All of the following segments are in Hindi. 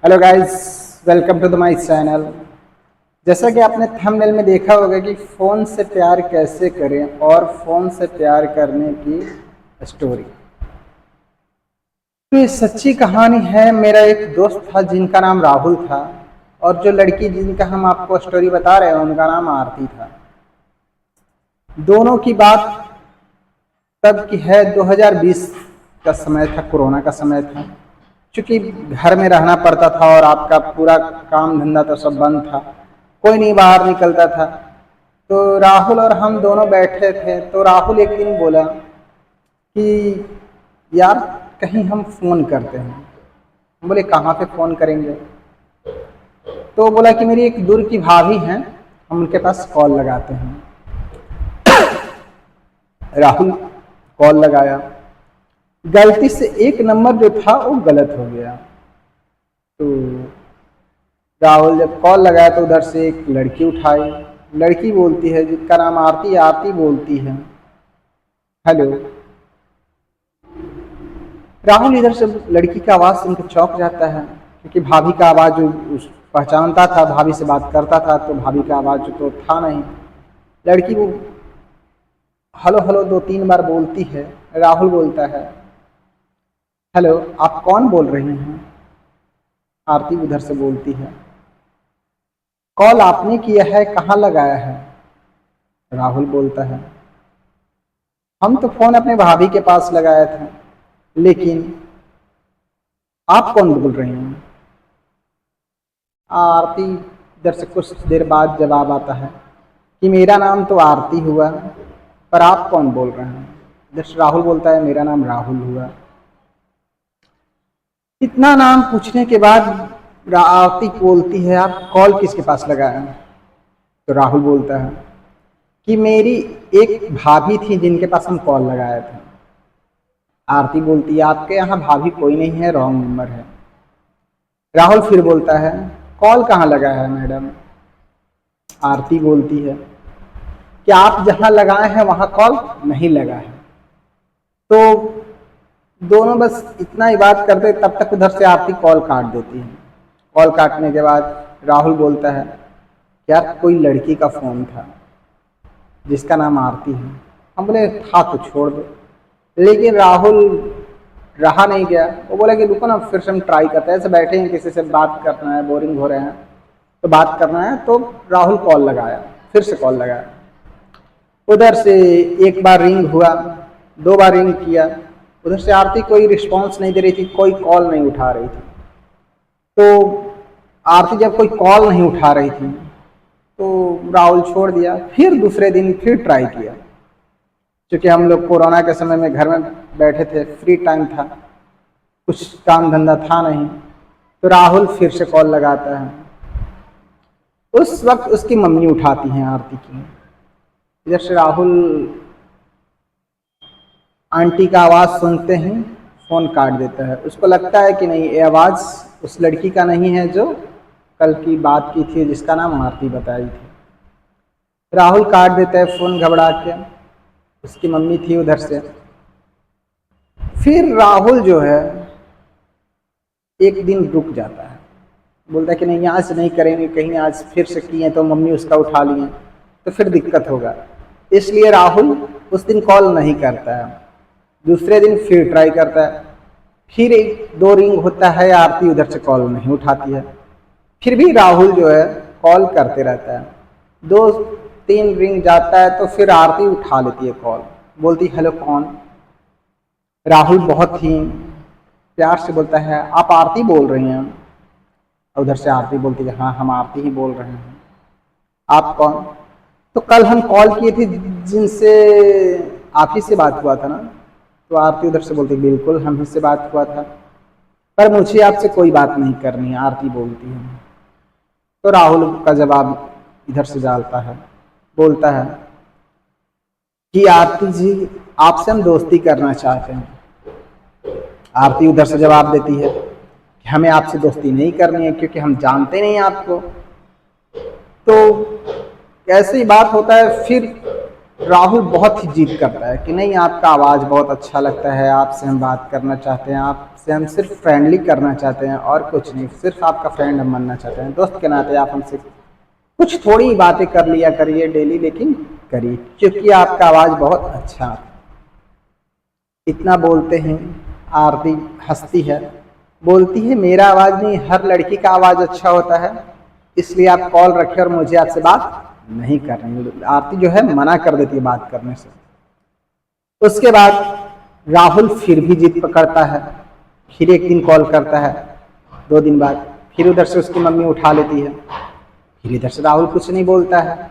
Hello guys, welcome to the my channel. जैसा कि आपने थंबनेल में देखा होगा कि फ़ोन से प्यार कैसे करें और फ़ोन से प्यार करने की स्टोरी। तो ये सच्ची कहानी है। मेरा एक दोस्त था जिनका नाम राहुल था, और जो लड़की जिनका हम आपको स्टोरी बता रहे हैं उनका नाम आरती था। दोनों की बात तब की है, 2020 का समय था, कोरोना का समय था। चूँकि घर में रहना पड़ता था और आपका पूरा काम धंधा तो सब बंद था, कोई नहीं बाहर निकलता था। तो राहुल और हम दोनों बैठे थे, तो राहुल एक दिन बोला कि यार कहीं हम फ़ोन करते हैं। हम बोले कहाँ पे फ़ोन करेंगे? तो बोला कि मेरी एक दूर की भाभी हैं, हम उनके पास कॉल लगाते हैं। राहुल कॉल लगाया, गलती से एक नंबर जो था वो गलत हो गया। तो राहुल जब कॉल लगाया तो उधर से एक लड़की उठाई। लड़की बोलती है, जिसका नाम आरती, आरती बोलती है, हेलो। राहुल इधर से लड़की की आवाज़ सुन के चौंक जाता है, क्योंकि भाभी का आवाज़ उस पहचानता था, भाभी से बात करता था, तो भाभी का आवाज़ तो था नहीं। लड़की वो हेलो हेलो 2-3 बार बोलती है। राहुल बोलता है, हेलो आप कौन बोल रही हैं? आरती उधर से बोलती है, कॉल आपने किया है, कहाँ लगाया है? राहुल बोलता है, हम तो फ़ोन अपने भाभी के पास लगाया था, लेकिन आप कौन बोल रही हैं? आरती इधर से कुछ देर बाद जवाब आता है कि मेरा नाम तो आरती हुआ, पर आप कौन बोल रहे हैं? इधर से राहुल बोलता है, मेरा नाम राहुल हुआ। इतना नाम पूछने के बाद आरती बोलती है, आप कॉल किसके पास लगाया? तो राहुल बोलता है कि मेरी एक भाभी थी जिनके पास हम कॉल लगाए थे। आरती बोलती है, आपके यहाँ भाभी कोई नहीं है, रॉन्ग नंबर है। राहुल फिर बोलता है, कॉल कहाँ लगाया है मैडम? आरती बोलती है कि आप जहाँ लगाए हैं वहाँ कॉल नहीं लगा है। तो दोनों बस इतना ही बात करते, तब तक उधर से आरती कॉल काट देती है। कॉल काटने के बाद राहुल बोलता है, यार कोई लड़की का फ़ोन था जिसका नाम आरती है। हम बोले था तो छोड़ दो, लेकिन राहुल रहा नहीं गया। वो बोला कि रुको ना, फिर से हम ट्राई करते हैं, ऐसे बैठे हैं, किसी से बात करना है, बोरिंग हो रहे हैं तो बात करना है। तो राहुल कॉल लगाया, फिर से कॉल लगाया। उधर से एक बार रिंग हुआ, 2 बार रिंग किया, उधर से आरती कोई रिस्पॉन्स नहीं दे रही थी, कोई कॉल नहीं उठा रही थी। तो आरती जब कोई कॉल नहीं उठा रही थी तो राहुल छोड़ दिया। फिर दूसरे दिन फिर ट्राई किया, क्योंकि हम लोग कोरोना के समय में घर में बैठे थे, फ्री टाइम था, कुछ काम धंधा था नहीं। तो राहुल फिर से कॉल लगाता है। उस वक्त उसकी मम्मी उठाती हैं आरती की। इधर से राहुल आंटी का आवाज़ सुनते ही फ़ोन काट देता है। उसको लगता है कि नहीं, ये आवाज़ उस लड़की का नहीं है जो कल की बात की थी, जिसका नाम आरती बताई थी। राहुल काट देता है फ़ोन घबरा के। उसकी मम्मी थी उधर से। फिर राहुल जो है एक दिन रुक जाता है, बोलता है कि नहीं आज नहीं करेंगे, कहीं आज फिर से किए तो मम्मी उसका उठा लिए तो फिर दिक्कत होगा। इसलिए राहुल उस दिन कॉल नहीं करता है। दूसरे दिन फिर ट्राई करता है, फिर 1-2 रिंग होता है, आरती उधर से कॉल नहीं उठाती है। फिर भी राहुल जो है कॉल करते रहता है। 2-3 रिंग जाता है तो फिर आरती उठा लेती है कॉल, बोलती हेलो कौन? राहुल बहुत ही प्यार से बोलता है, आप आरती बोल रही हैं? उधर से आरती बोलती है, हाँ हम आरती ही बोल रहे हैं। आप कौन? तो कल हम कॉल किए थे जिनसे आप ही से बात हुआ था ना? तो आरती उधर से बोलती, बिल्कुल हम ही से बात हुआ था, पर मुझे आपसे कोई बात नहीं करनी है, आरती बोलती है। तो राहुल का जवाब इधर से डालता है, बोलता है कि आरती जी आपसे हम दोस्ती करना चाहते हैं। आरती उधर से जवाब देती है कि हमें आपसे दोस्ती नहीं करनी है, क्योंकि हम जानते नहीं आपको। तो ऐसे ही बात होता है। फिर राहुल बहुत ही जिद करता है कि नहीं, आपका आवाज़ बहुत अच्छा लगता है, आपसे हम बात करना चाहते हैं, आपसे हम सिर्फ फ्रेंडली करना चाहते हैं और कुछ नहीं, सिर्फ आपका फ्रेंड हम बनना चाहते हैं, दोस्त के नाते आप हमसे कुछ थोड़ी बातें कर लिया करिए डेली, लेकिन करिए क्योंकि आपका आवाज़ बहुत अच्छा है। इतना बोलते हैं, आरती हंसती है, बोलती है मेरा आवाज़ नहीं, हर लड़की का आवाज़ अच्छा होता है, इसलिए आप कॉल रखें और मुझे आपसे बात नहीं कर रही। आरती जो है मना कर देती है बात करने से। उसके बाद राहुल फिर भी जिद पकड़ता है, फिर एक दिन कॉल करता है, 2 दिन बाद फिर उधर से उसकी मम्मी उठा लेती है, फिर इधर से राहुल कुछ नहीं बोलता है।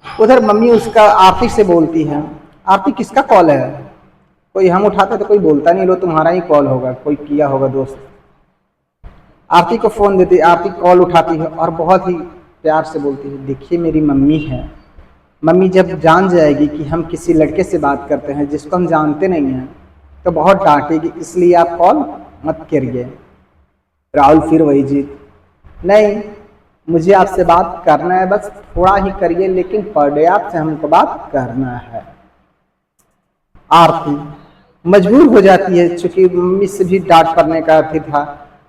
उधर मम्मी उसका आरती से बोलती है, आरती किसका कॉल है? कोई हम उठाते तो कोई बोलता नहीं, लो तुम्हारा ही कॉल होगा, कोई किया होगा दोस्त। आरती को फ़ोन देती, आरती कॉल उठाती है और बहुत ही प्यार से बोलती है, देखिए मेरी मम्मी है, मम्मी जब जान जाएगी कि हम किसी लड़के से बात करते हैं जिसको हम जानते नहीं हैं तो बहुत डांटेगी, इसलिए आप कॉल मत करिए। राहुल फिर वही जीत, नहीं मुझे आपसे बात करना है, बस थोड़ा ही करिए लेकिन पर डे आपसे हमको बात करना है। आरती मजबूर हो जाती है, चूंकि मम्मी से भी डांट पड़ने का फिर था।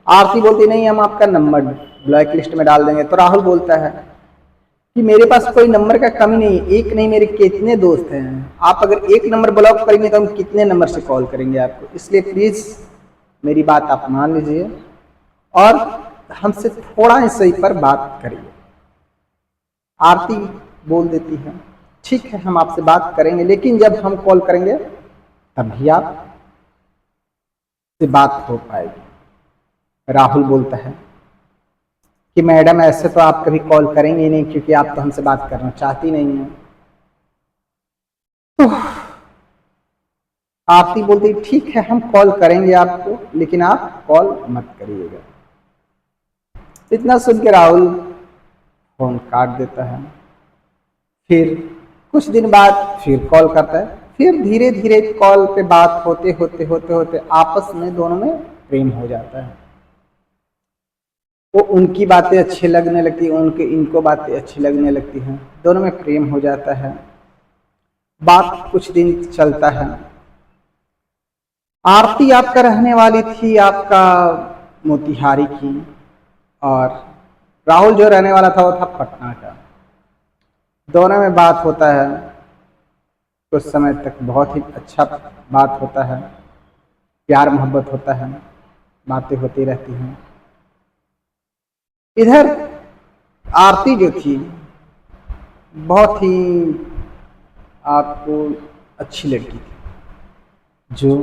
आरती बोलती नहीं, हम आपका नंबर ब्लैक लिस्ट में डाल देंगे। तो राहुल बोलता है कि मेरे पास कोई नंबर का कमी नहीं, एक नहीं मेरे कितने दोस्त हैं, आप अगर एक नंबर ब्लॉक करेंगे तो हम कितने नंबर से कॉल करेंगे आपको, इसलिए प्लीज़ मेरी बात आप मान लीजिए और हमसे थोड़ा ही सही पर बात करिए। आरती बोल देती है ठीक है, हम आपसे बात करेंगे, लेकिन जब हम कॉल करेंगे तभी आप से बात हो पाएगी। राहुल बोलता है कि मैडम ऐसे तो आप कभी कॉल करेंगे ही नहीं, क्योंकि आप तो हमसे बात करना चाहती नहीं हैं। तो आरती बोलती ठीक है, हम कॉल करेंगे आपको, लेकिन आप कॉल मत करिएगा। इतना सुन के राहुल फोन काट देता है। फिर कुछ दिन बाद फिर कॉल करता है, फिर धीरे धीरे कॉल पे बात होते होते होते होते आपस में दोनों में प्रेम हो जाता है। वो उनकी बातें अच्छी लगने लगती हैं, उनके इनको बातें अच्छी लगने लगती हैं, दोनों में प्रेम हो जाता है। बात कुछ दिन चलता है। आरती आपका रहने वाली थी आपका मोतिहारी की, और राहुल जो रहने वाला था वो था पटना का। दोनों में बात होता है, कुछ समय तक बहुत ही अच्छा बात होता है, प्यार मोहब्बत होता है, बातें होती रहती हैं। इधर आरती जो थी बहुत ही आपको अच्छी लड़की थी, जो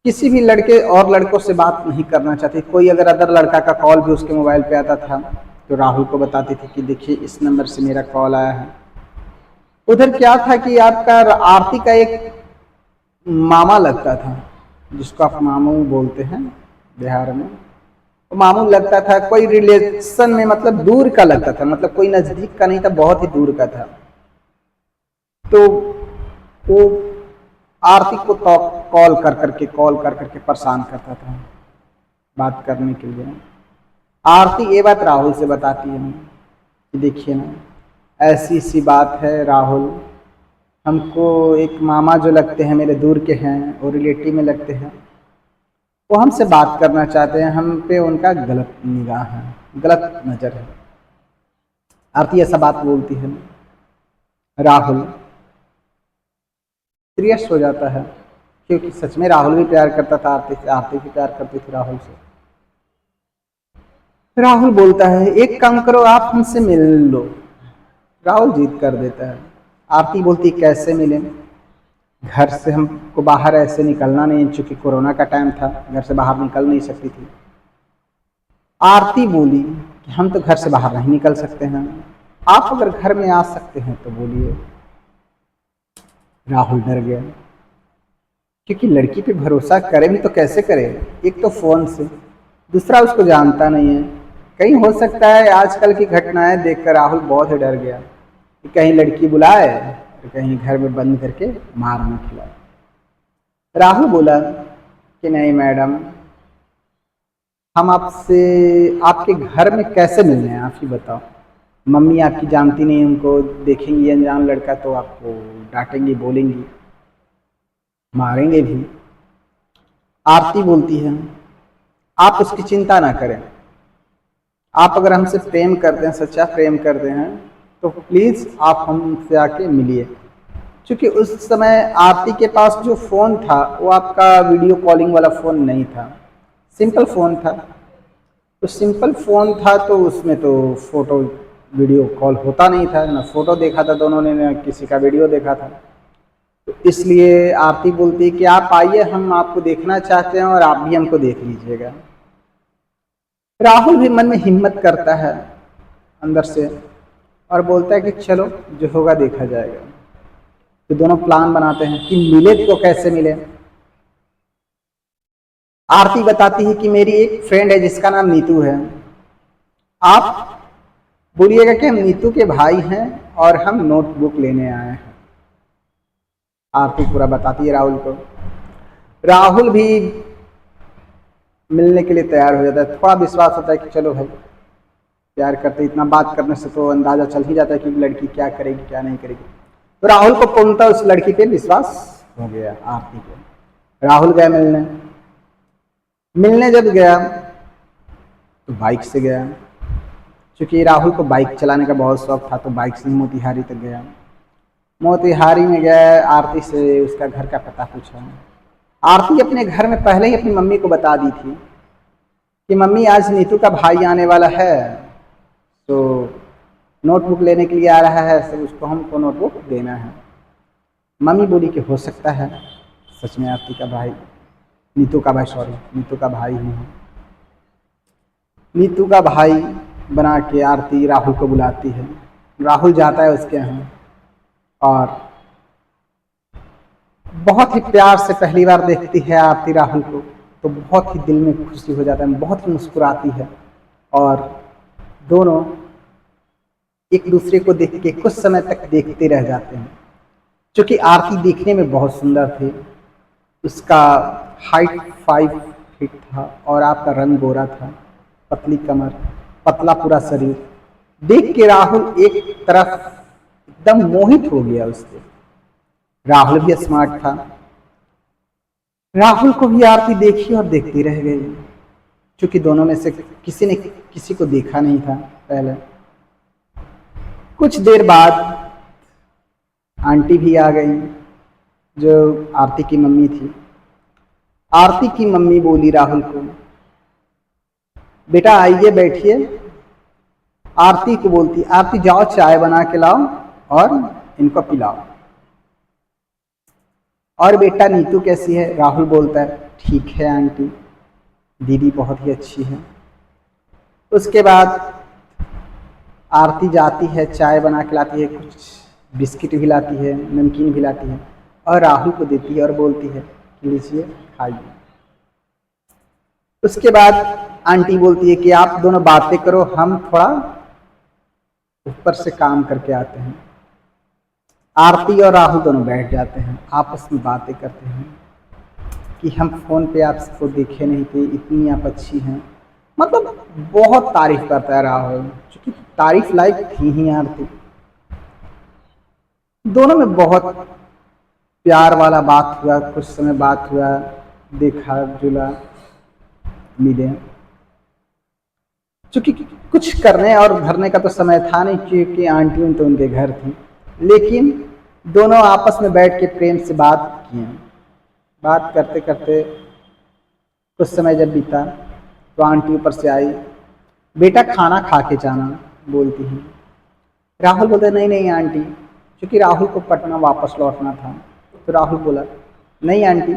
किसी भी लड़के और लड़कों से बात नहीं करना चाहती। कोई अगर अदर लड़का का कॉल भी उसके मोबाइल पे आता था तो राहुल को बताती थी कि देखिए इस नंबर से मेरा कॉल आया है। उधर क्या था कि आपका आरती का एक मामा लगता था, जिसको आप मामू बोलते हैं बिहार में, तो मामू लगता था, कोई रिलेशन में मतलब दूर का लगता था, मतलब कोई नजदीक का नहीं था, बहुत ही दूर का था। तो वो आरती को तो कॉल कर करके परेशान करता था बात करने के लिए। आरती ये बात राहुल से बताती है कि देखिए ना, ऐसी सी बात है राहुल, हमको एक मामा जो लगते हैं मेरे दूर के हैं, वो रिलेटिव में लगते हैं, वो हमसे बात करना चाहते हैं, हम पे उनका गलत निगाह है, गलत नज़र है। आरती ऐसा बात बोलती है, राहुल सीरियस हो जाता है, क्योंकि सच में राहुल भी प्यार करता था आरती से, आरती भी प्यार करती थी राहुल से। राहुल बोलता है एक काम करो, आप हमसे मिल लो। राहुल जीत कर देता है। आरती बोलती कैसे मिलें, घर से हमको बाहर ऐसे निकलना नहीं, चूंकि कोरोना का टाइम था, घर से बाहर निकल नहीं सकती थी। आरती बोली कि हम तो घर से बाहर नहीं निकल सकते हैं, आप अगर घर में आ सकते हैं तो बोलिए। राहुल डर गया, क्योंकि लड़की पे भरोसा करे भी तो कैसे करे, एक तो फोन से, दूसरा उसको जानता नहीं है। कहीं हो सकता है आजकल की घटनाएं देखकर राहुल बहुत ही डर गया कि कहीं लड़की बुलाए और कहीं घर में बंद करके मार न खिलाए। राहुल बोला कि नहीं मैडम, हम आपसे आपके घर में कैसे मिलने हैं, आप ही बताओ। मम्मी आपकी जानती नहीं, उनको देखेंगी अनजान लड़का तो आपको डांटेंगी, बोलेंगी, मारेंगे भी। आरती बोलती है आप उसकी चिंता ना करें, आप अगर हमसे प्रेम करते हैं, सच्चा प्रेम करते हैं तो प्लीज़ आप हमसे आके मिलिए। क्योंकि उस समय आरती के पास जो फ़ोन था वो आपका वीडियो कॉलिंग वाला फ़ोन नहीं था, सिंपल फ़ोन था। तो सिंपल फ़ोन था तो उसमें तो फ़ोटो वीडियो कॉल होता नहीं था, ना फ़ोटो देखा था दोनों ने, ना किसी का वीडियो देखा था। तो इसलिए आरती बोलती है कि आप आइए, हम आपको देखना चाहते हैं और आप भी हमको देख लीजिएगा। राहुल भी मन में हिम्मत करता है अंदर से और बोलता है कि चलो जो होगा देखा जाएगा। तो दोनों प्लान बनाते हैं कि मिले तो कैसे मिले। आरती बताती है कि मेरी एक फ्रेंड है जिसका नाम नीतू है, आप बोलिएगा कि हम नीतू के भाई हैं और हम नोटबुक लेने आए हैं। आरती पूरा बताती है राहुल को। राहुल भी मिलने के लिए तैयार हो जाता है, थोड़ा विश्वास होता है कि चलो भाई प्यार करते, इतना बात करने से तो अंदाजा चल ही जाता है कि लड़की क्या करेगी क्या नहीं करेगी। तो राहुल को पूर्णतः उस लड़की पे विश्वास हो गया आरती को। राहुल गया मिलने। मिलने जब गया तो बाइक से गया, क्योंकि राहुल को बाइक चलाने का बहुत शौक था, तो बाइक से मोतिहारी तक गया। मोतिहारी में गया, आरती से उसका घर का पता पूछा। आरती अपने घर में पहले ही अपनी मम्मी को बता दी थी कि मम्मी आज नीतू का भाई आने वाला है, तो नोटबुक लेने के लिए आ रहा है, तो उसको हमको नोटबुक देना है। मम्मी बोली कि हो सकता है सच में आरती का भाई, नीतू का भाई, सॉरी नीतू का भाई ही है। नीतू का भाई बना के आरती राहुल को बुलाती है। राहुल जाता है उसके यहाँ और बहुत ही प्यार से पहली बार देखती है आरती राहुल को, तो बहुत ही दिल में खुशी हो जाता है, बहुत ही मुस्कुराती है और दोनों एक दूसरे को देख के कुछ समय तक देखते रह जाते हैं। क्योंकि आरती देखने में बहुत सुंदर थी, उसका हाइट 5 फीट था और आपका रंग गोरा था, पतली कमर, पतला पूरा शरीर। देख के राहुल एक तरफ एकदम मोहित हो गया उससे। राहुल भी स्मार्ट था। राहुल को भी आरती देखी और देखती रह गई, क्योंकि दोनों में से किसी ने किसी को देखा नहीं था पहले। कुछ देर बाद आंटी भी आ गई, जो आरती की मम्मी थी। आरती की मम्मी बोली राहुल को, बेटा आइए बैठिए। आरती को बोलती, आरती जाओ चाय बना के लाओ और इनको पिलाओ। और बेटा नीतू कैसी है? राहुल बोलता है ठीक है आंटी, दीदी बहुत ही अच्छी है। उसके बाद आरती जाती है, चाय बना के लाती है, कुछ बिस्किट भी लाती है, नमकीन भी लाती है और राहुल को देती है और बोलती है लीजिए खाइए। उसके बाद आंटी बोलती है कि आप दोनों बातें करो, हम थोड़ा ऊपर से काम करके आते हैं। आरती और राहुल दोनों बैठ जाते हैं, आपस में बातें करते हैं कि हम फ़ोन पे आपको देखे नहीं थे, इतनी आप अच्छी हैं। मतलब बहुत तारीफ करता है राहुल, क्योंकि तारीफ लायक थी ही आरती। दोनों में बहुत प्यार वाला बात हुआ, कुछ समय बात हुआ, देखा जुला, मिले। क्योंकि कुछ करने और भरने का तो समय था नहीं, क्योंकि आंटी तो उनके घर थी, लेकिन दोनों आपस में बैठ के प्रेम से बात किए। बात करते करते कुछ समय जब बीता तो आंटी ऊपर से आई, बेटा खाना खा के जाना बोलती हैं। राहुल बोलता नहीं नहीं आंटी, क्योंकि राहुल को पटना वापस लौटना था। तो राहुल बोला नहीं आंटी,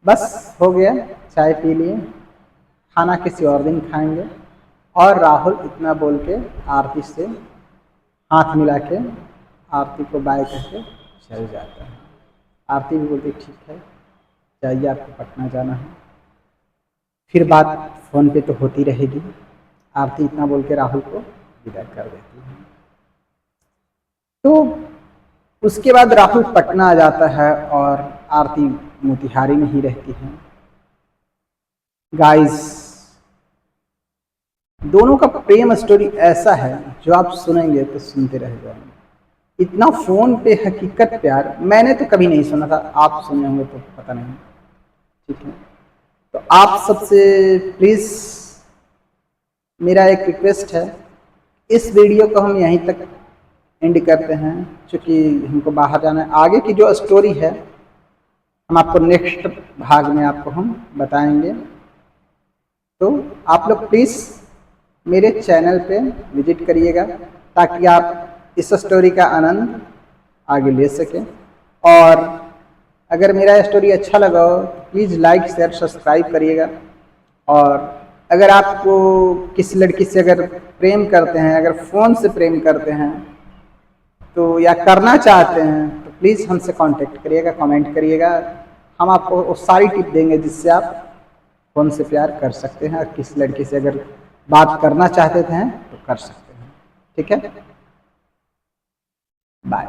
बस हो गया, चाय पी लिए, खाना किसी और दिन खाएंगे। और राहुल इतना बोल के आरती से हाथ मिला के आरती को बाय करके चल जाता है। आरती भी बोलती ठीक है जाइए, आपको पटना जाना है, फिर बात फ़ोन पे तो होती रहेगी। आरती इतना बोल के राहुल को विदा कर देती है। तो उसके बाद राहुल पटना आ जाता है और आरती मोतिहारी में ही रहती है। गाइस दोनों का प्रेम स्टोरी ऐसा है जो आप सुनेंगे तो सुनते रह जाएंगे। इतना फ़ोन पे हकीकत प्यार मैंने तो कभी नहीं सुना था, आप सुने होंगे तो पता नहीं। ठीक है, तो आप सबसे प्लीज़ मेरा एक रिक्वेस्ट है, इस वीडियो को हम यहीं तक एंड करते हैं, क्योंकि हमको बाहर जाना है। आगे की जो स्टोरी है हम आपको नेक्स्ट भाग में आपको हम बताएंगे। तो आप लोग प्लीज़ मेरे चैनल पे विजिट करिएगा ताकि आप इस स्टोरी का आनंद आगे ले सकें। और अगर मेरा स्टोरी अच्छा लगा हो तो प्लीज़ लाइक शेयर सब्सक्राइब करिएगा। और अगर आपको किसी लड़की से अगर प्रेम करते हैं, अगर फ़ोन से प्रेम करते हैं तो या करना चाहते हैं तो प्लीज़ हमसे कांटेक्ट करिएगा, कमेंट करिएगा। हम आपको वो सारी टिप देंगे जिससे आप फ़ोन से प्यार कर सकते हैं। और किसी लड़की से अगर बात करना चाहते हैं तो कर सकते हैं। ठीक है, बाय।